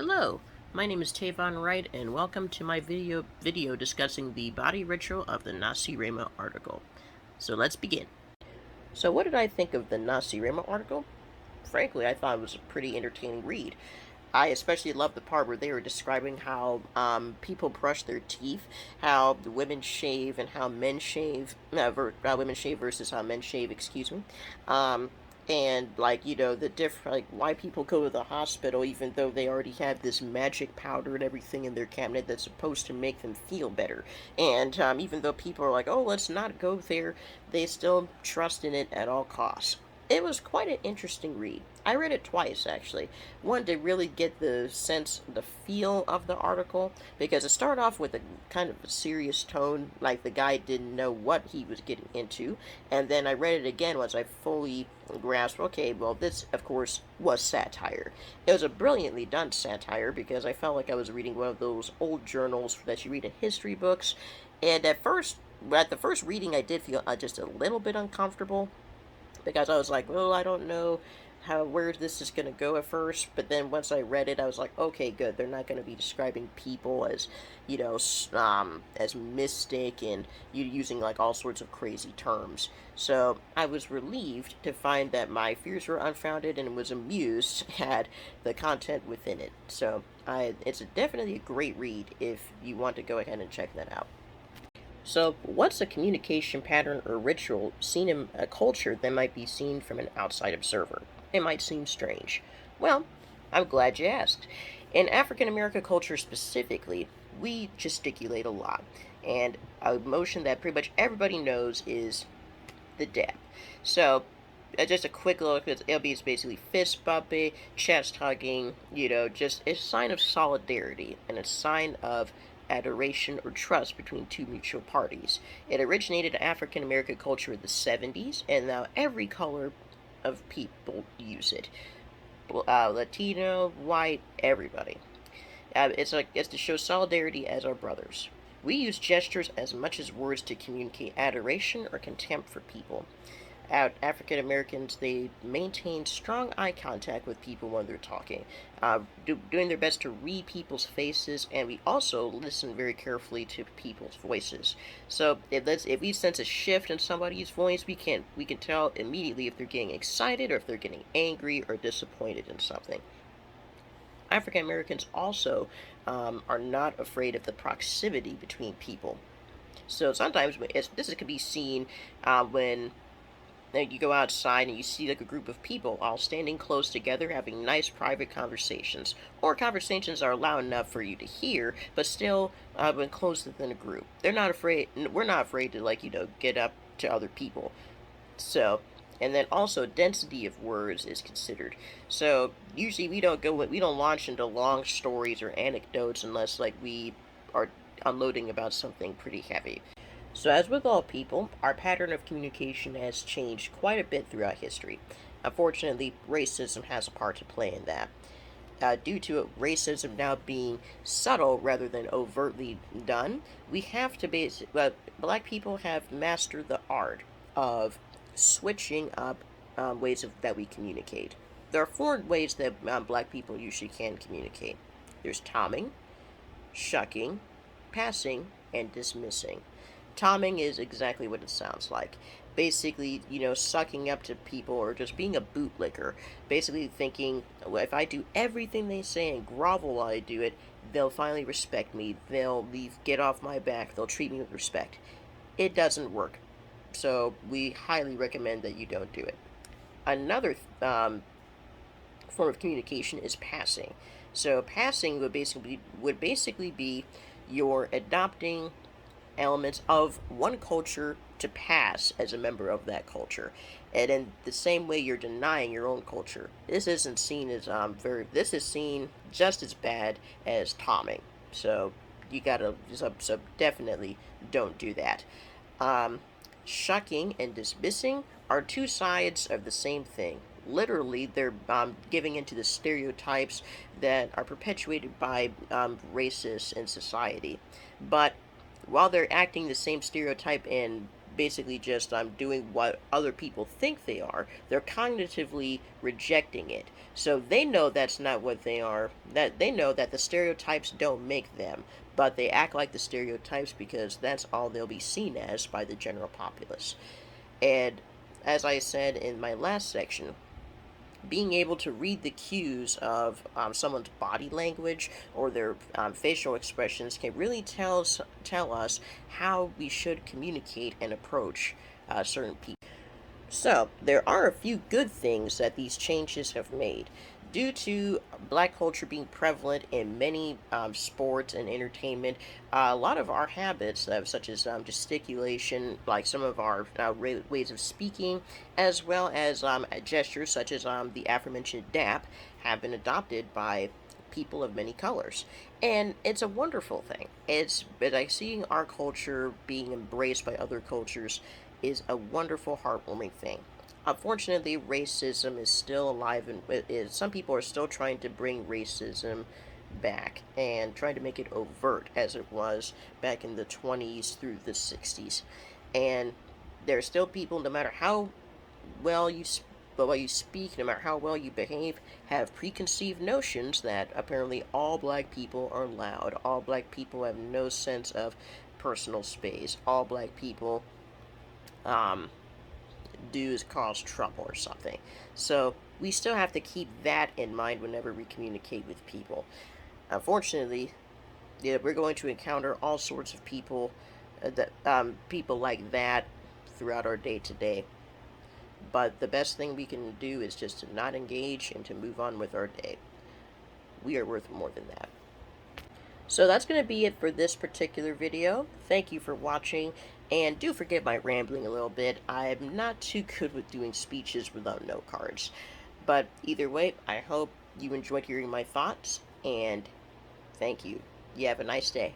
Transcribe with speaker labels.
Speaker 1: Hello, my name is Tavon Wright, and welcome to my video discussing the body ritual of the Nacirema article. So let's begin. So what did I think of the Nacirema article? Frankly, I thought it was a pretty entertaining read. I especially love the part where they were describing how people brush their teeth, how the women shave, and how men shave. Women shave versus how men shave. Excuse me. Um, and the why people go to the hospital even though they already have this magic powder and everything in their cabinet that's supposed to make them feel better. And even though people are like, oh, let's not go there, they still trust in it at all costs. It was quite an interesting read. I read it twice, actually. One, to really get the sense, the feel of the article, because it started off with a kind of a serious tone, like the guy didn't know what he was getting into, and then I read it again once I fully grasped, okay, well, this, of course, was satire. It was a brilliantly done satire, because I felt like I was reading one of those old journals that you read in history books, and at the first reading, I did feel just a little bit uncomfortable, because I was like, well, I don't know where this is going to go at first, but then once I read it, I was like, okay, good. They're not going to be describing people as, as mystic and using like all sorts of crazy terms. So I was relieved to find that my fears were unfounded and was amused at the content within it. So it's definitely a great read if you want to go ahead and check that out. So, what's a communication pattern or ritual seen in a culture that might be seen from an outside observer? It might seem strange. Well, I'm glad you asked. In African American culture specifically, we gesticulate a lot. And a motion that pretty much everybody knows is the dab. So, just a quick look, it'll be basically fist bumping, chest hugging, just a sign of solidarity and a sign of adoration or trust between two mutual parties. It originated in African American culture in the 70s, and now every color of people use it. Latino, white, everybody. It's to show solidarity as our brothers. We use gestures as much as words to communicate adoration or contempt for people. African Americans, they maintain strong eye contact with people when they're talking, doing their best to read people's faces, and we also listen very carefully to people's voices. So if we sense a shift in somebody's voice, we can tell immediately if they're getting excited or if they're getting angry or disappointed in something. African Americans also are not afraid of the proximity between people. So sometimes this can be seen when you go outside and you see like a group of people all standing close together having nice private conversations, or conversations are loud enough for you to hear but still when close within a group. We're not afraid to get up to other people. So, and then also density of words is considered. So usually we don't launch into long stories or anecdotes unless like we are unloading about something pretty heavy. So, as with all people, our pattern of communication has changed quite a bit throughout history. Unfortunately, racism has a part to play in that. Due to racism now being subtle rather than overtly done, we have to black people have mastered the art of switching up ways that we communicate. There are four ways that black people usually can communicate. There's tomming, shucking, passing, and dismissing. Tomming is exactly what it sounds like. Basically, sucking up to people or just being a bootlicker. Basically thinking, well, if I do everything they say and grovel while I do it, they'll finally respect me. They'll get off my back. They'll treat me with respect. It doesn't work. So we highly recommend that you don't do it. Another form of communication is passing. So passing would basically be your adopting elements of one culture to pass as a member of that culture, and in the same way you're denying your own culture. This isn't seen as this is seen just as bad as tomming. So you gotta so definitely don't do that. um, Shucking and dismissing are two sides of the same thing. Literally, they're giving into the stereotypes that are perpetuated by racists in society. But while they're acting the same stereotype and basically just doing what other people think they are. They're cognitively rejecting it. So they know that's not what they are. That they know that the stereotypes don't make them, but they act like the stereotypes because that's all they'll be seen as by the general populace. And as I said in my last section, being able to read the cues of someone's body language or their facial expressions can really tell us how we should communicate and approach certain people. So, there are a few good things that these changes have made. Due to black culture being prevalent in many sports and entertainment, a lot of our habits, such as gesticulation, like some of our ways of speaking, as well as gestures such as the aforementioned dap, have been adopted by people of many colors. And it's a wonderful thing. But like seeing our culture being embraced by other cultures is a wonderful, heartwarming thing. Unfortunately, racism is still alive, and some people are still trying to bring racism back and trying to make it overt as it was back in the 20s through the 60s. And there are still people, no matter how well you speak, no matter how well you behave, have preconceived notions that apparently all black people are loud, all black people have no sense of personal space, all black people um, do is cause trouble or something. So we still have to keep that in mind whenever we communicate with people. Unfortunately, yeah, we're going to encounter all sorts of people people like that throughout our day to day. But the best thing we can do is just to not engage and to move on with our day. We are worth more than that. So that's going to be it for this particular video. Thank you for watching, and do forgive my rambling a little bit. I'm not too good with doing speeches without note cards. But either way, I hope you enjoyed hearing my thoughts, and thank you. You have a nice day.